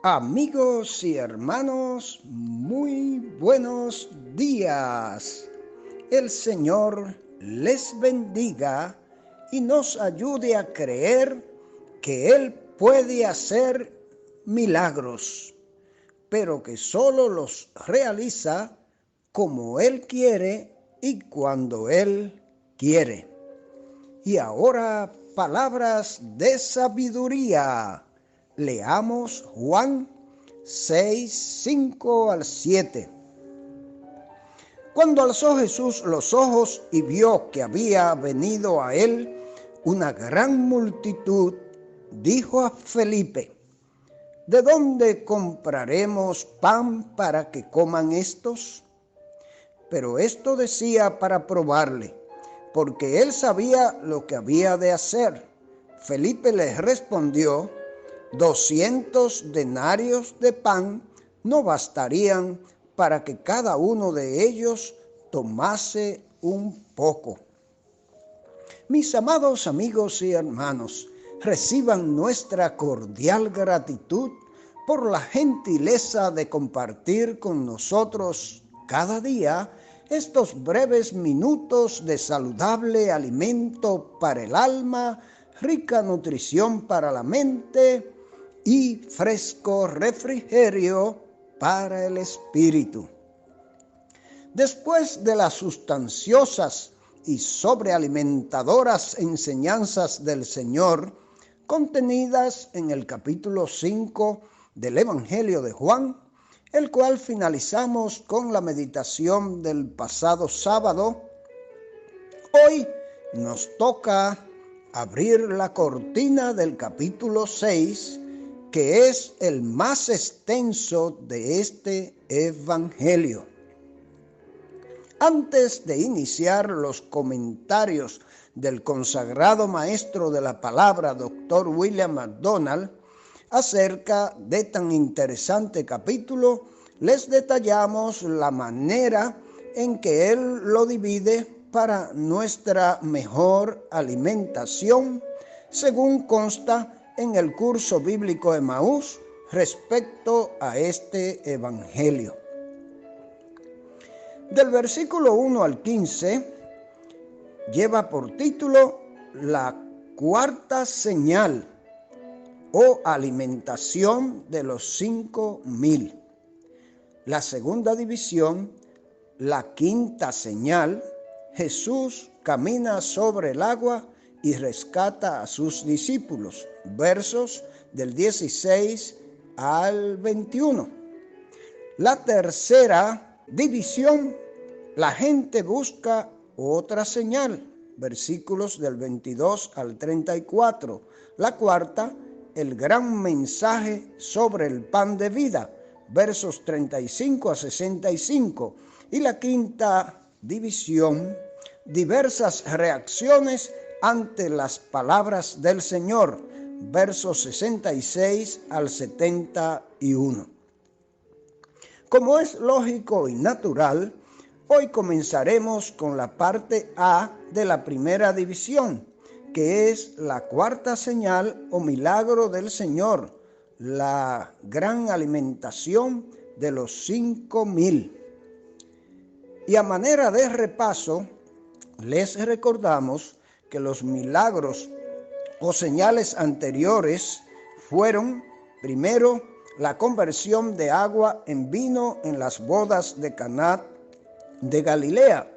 Amigos y hermanos, muy buenos días. El Señor les bendiga y nos ayude a creer que Él puede hacer milagros, pero que solo los realiza como Él quiere y cuando Él quiere. Y ahora, palabras de sabiduría. Leamos Juan 6, 5 al 7. Cuando alzó Jesús los ojos y vio que había venido a él una gran multitud, dijo a Felipe: ¿de dónde compraremos pan para que coman estos? Pero esto decía para probarle, porque él sabía lo que había de hacer. Felipe les respondió: 200 denarios de pan no bastarían para que cada uno de ellos tomase un poco. Mis amados amigos y hermanos, reciban nuestra cordial gratitud por la gentileza de compartir con nosotros cada día estos breves minutos de saludable alimento para el alma, rica nutrición para la mente y fresco refrigerio para el espíritu. Después de las sustanciosas y sobrealimentadoras enseñanzas del Señor, contenidas en el capítulo 5 del Evangelio de Juan, el cual finalizamos con la meditación del pasado sábado, hoy nos toca abrir la cortina del capítulo 6, que es el más extenso de este evangelio. Antes de iniciar los comentarios del consagrado maestro de la palabra, Dr. William MacDonald, acerca de tan interesante capítulo, les detallamos la manera en que él lo divide para nuestra mejor alimentación, según consta en el curso bíblico Emaús respecto a este evangelio. Del versículo 1 al 15 lleva por título la cuarta señal o alimentación de los 5,000. La segunda división, la quinta señal, Jesús camina sobre el agua y rescata a sus discípulos. Versos del 16 al 21. La tercera división, la gente busca otra señal. Versículos del 22 al 34. La cuarta, el gran mensaje sobre el pan de vida. Versos 35 a 65. Y la quinta división, diversas reacciones ante las palabras del Señor, versos 66 al 71. Como es lógico y natural, hoy comenzaremos con la parte A de la primera división, que es la cuarta señal o milagro del Señor, la gran alimentación de los 5,000. Y a manera de repaso, les recordamos que los milagros o señales anteriores fueron, primero, la conversión de agua en vino en las bodas de Caná de Galilea.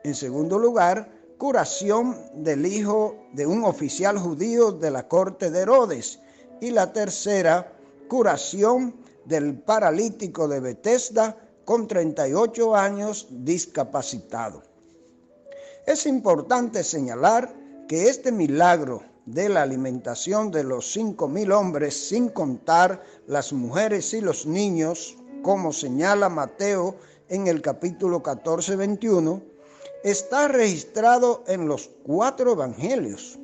En segundo lugar, curación del hijo de un oficial judío de la corte de Herodes. Y la tercera, curación del paralítico de Betesda con 38 años discapacitado. Es importante señalar que este milagro de la alimentación de los 5,000 hombres, sin contar las mujeres y los niños, como señala Mateo en el capítulo 14, 21, está registrado en los 4 evangelios.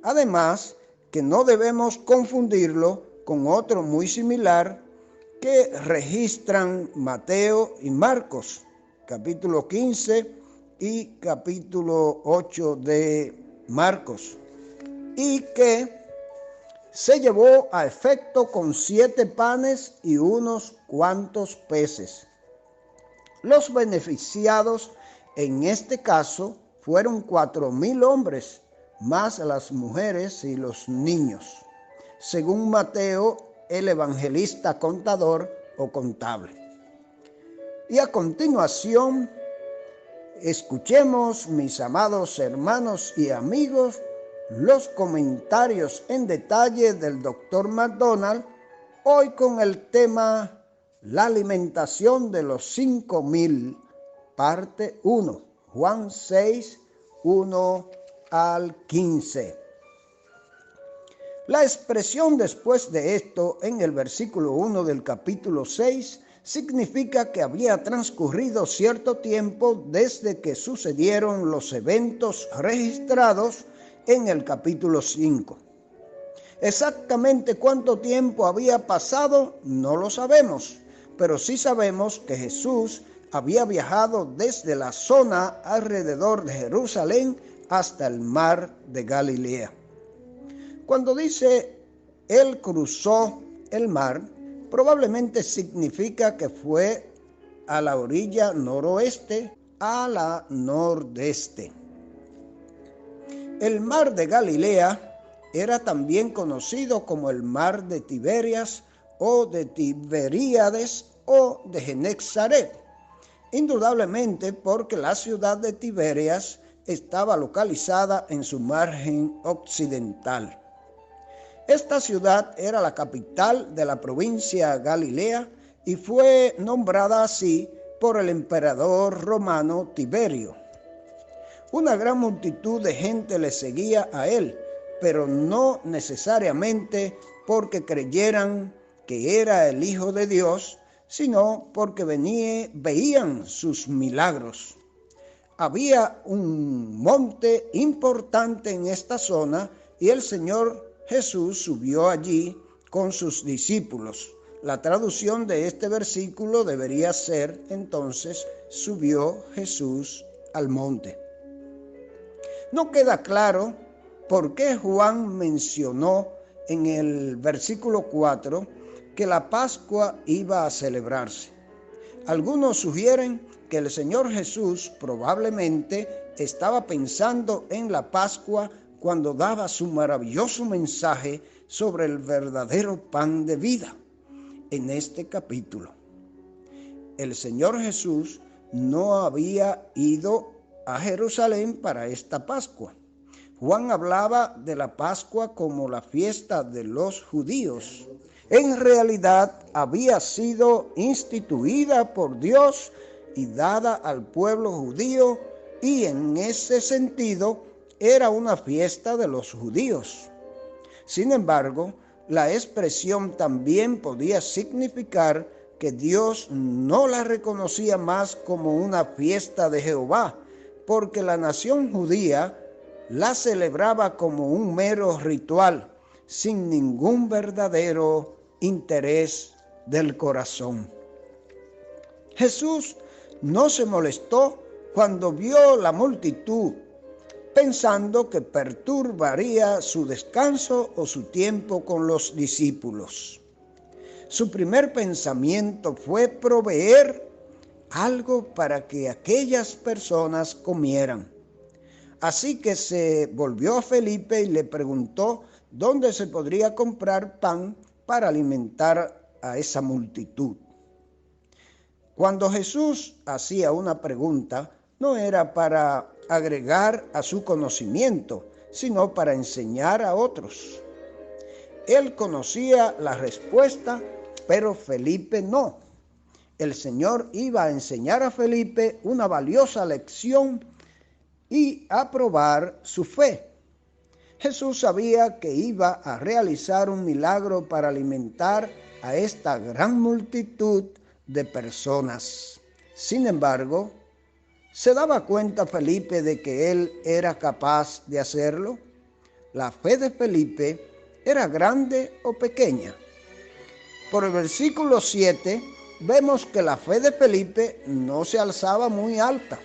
Además, que no debemos confundirlo con otro muy similar que registran Mateo y Marcos, capítulo 15 y capítulo 8 de Marcos, y que se llevó a efecto con 7 panes y unos cuantos peces. Los beneficiados en este caso fueron 4,000 hombres, más las mujeres y los niños, según Mateo, el evangelista contador o contable. Y a continuación, escuchemos, mis amados hermanos y amigos, los comentarios en detalle del Dr. MacDonald, hoy con el tema La alimentación de los 5,000, parte 1, Juan 6, 1 al 15. La expresión después de esto en el versículo 1 del capítulo 6 significa que había transcurrido cierto tiempo desde que sucedieron los eventos registrados en el capítulo 5. Exactamente cuánto tiempo había pasado no lo sabemos, pero sí sabemos que Jesús había viajado desde la zona alrededor de Jerusalén hasta el mar de Galilea. Cuando dice Él cruzó el mar, probablemente significa que fue a la orilla noroeste, a la nordeste. El mar de Galilea era también conocido como el mar de Tiberias o de Tiberíades o de Genesaret, indudablemente porque la ciudad de Tiberias estaba localizada en su margen occidental. Esta ciudad era la capital de la provincia Galilea y fue nombrada así por el emperador romano Tiberio. Una gran multitud de gente le seguía a él, pero no necesariamente porque creyeran que era el Hijo de Dios, sino porque veían sus milagros. Había un monte importante en esta zona y el Señor Jesús subió allí con sus discípulos. La traducción de este versículo debería ser entonces, subió Jesús al monte. No queda claro por qué Juan mencionó en el versículo 4 que la Pascua iba a celebrarse. Algunos sugieren que el Señor Jesús probablemente estaba pensando en la Pascua cuando daba su maravilloso mensaje sobre el verdadero pan de vida en este capítulo. El Señor Jesús no había ido a Jerusalén para esta Pascua. Juan hablaba de la Pascua como la fiesta de los judíos. En realidad había sido instituida por Dios y dada al pueblo judío, y en ese sentido era una fiesta de los judíos. Sin embargo, la expresión también podía significar que Dios no la reconocía más como una fiesta de Jehová, porque la nación judía la celebraba como un mero ritual, sin ningún verdadero interés del corazón. Jesús no se molestó cuando vio la multitud, pensando que perturbaría su descanso o su tiempo con los discípulos. Su primer pensamiento fue proveer algo para que aquellas personas comieran. Así que se volvió a Felipe y le preguntó dónde se podría comprar pan para alimentar a esa multitud. Cuando Jesús hacía una pregunta, no era para agregar a su conocimiento, sino para enseñar a otros. Él conocía la respuesta, pero Felipe no. El Señor iba a enseñar a Felipe una valiosa lección y a probar su fe. Jesús sabía que iba a realizar un milagro para alimentar a esta gran multitud de personas. Sin embargo, ¿se daba cuenta Felipe de que él era capaz de hacerlo? ¿La fe de Felipe era grande o pequeña? Por el versículo 7 vemos que la fe de Felipe no se alzaba muy alta.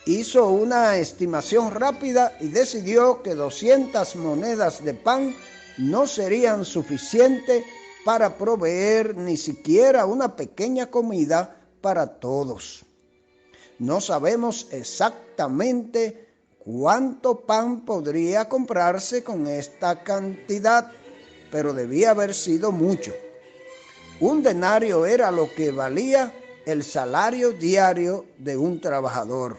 hizo una estimación rápida y decidió que 200 monedas de pan no serían suficientes para proveer ni siquiera una pequeña comida para todos. No sabemos exactamente cuánto pan podría comprarse con esta cantidad, pero debía haber sido mucho. 1 denario era lo que valía el salario diario de un trabajador.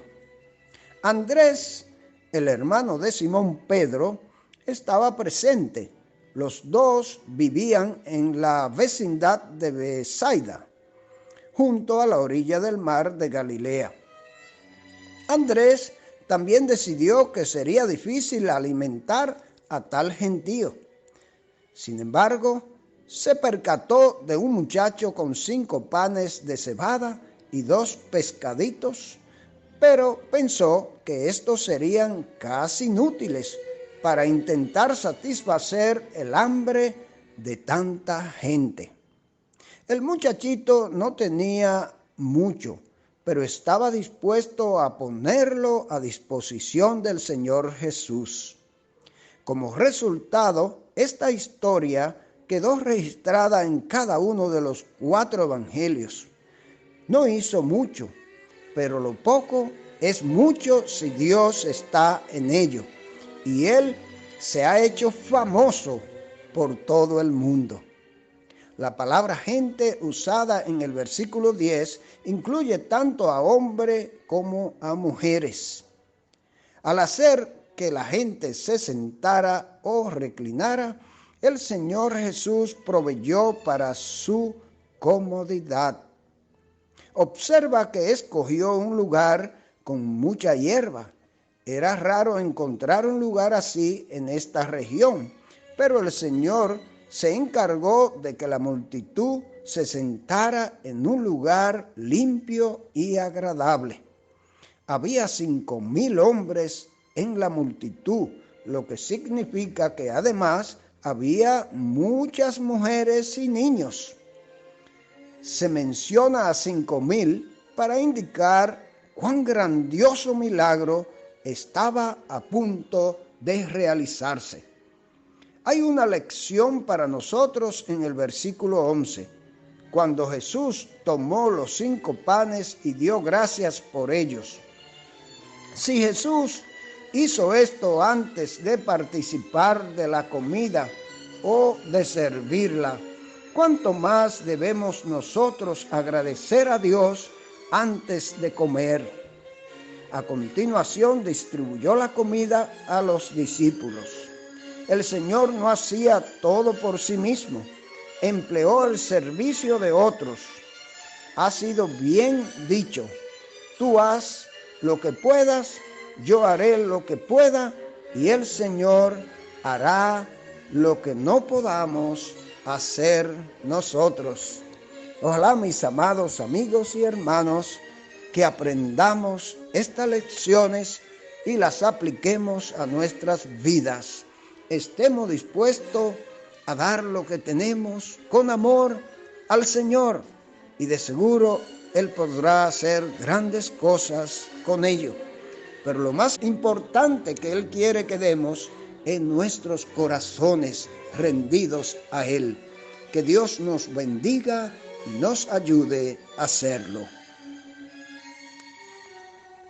Andrés, el hermano de Simón Pedro, estaba presente. Los dos vivían en la vecindad de Betsaida, junto a la orilla del mar de Galilea. Andrés también decidió que sería difícil alimentar a tal gentío. Sin embargo, se percató de un muchacho con 5 panes de cebada y 2 pescaditos, pero pensó que estos serían casi inútiles para intentar satisfacer el hambre de tanta gente. El muchachito no tenía mucho, pero estaba dispuesto a ponerlo a disposición del Señor Jesús. Como resultado, esta historia quedó registrada en cada uno de los 4 evangelios. No hizo mucho, pero lo poco es mucho si Dios está en ello. Y Él se ha hecho famoso por todo el mundo. La palabra gente usada en el versículo 10 incluye tanto a hombres como a mujeres. Al hacer que la gente se sentara o reclinara, el Señor Jesús proveyó para su comodidad. Observa que escogió un lugar con mucha hierba. Era raro encontrar un lugar así en esta región, pero el Señor se encargó de que la multitud se sentara en un lugar limpio y agradable. Había 5,000 hombres en la multitud, lo que significa que además había muchas mujeres y niños. Se menciona a 5,000 para indicar cuán grandioso milagro estaba a punto de realizarse. Hay una lección para nosotros en el versículo 11, cuando Jesús tomó los 5 panes y dio gracias por ellos. Si Jesús hizo esto antes de participar de la comida o de servirla, ¿cuánto más debemos nosotros agradecer a Dios antes de comer? A continuación distribuyó la comida a los discípulos. El Señor no hacía todo por sí mismo, empleó el servicio de otros. Ha sido bien dicho: tú haz lo que puedas, yo haré lo que pueda, y el Señor hará lo que no podamos hacer nosotros. Ojalá, mis amados amigos y hermanos, que aprendamos estas lecciones y las apliquemos a nuestras vidas. Estemos dispuestos a dar lo que tenemos con amor al Señor, y de seguro Él podrá hacer grandes cosas con ello. Pero lo más importante que Él quiere que demos es nuestros corazones rendidos a Él. Que Dios nos bendiga y nos ayude a hacerlo.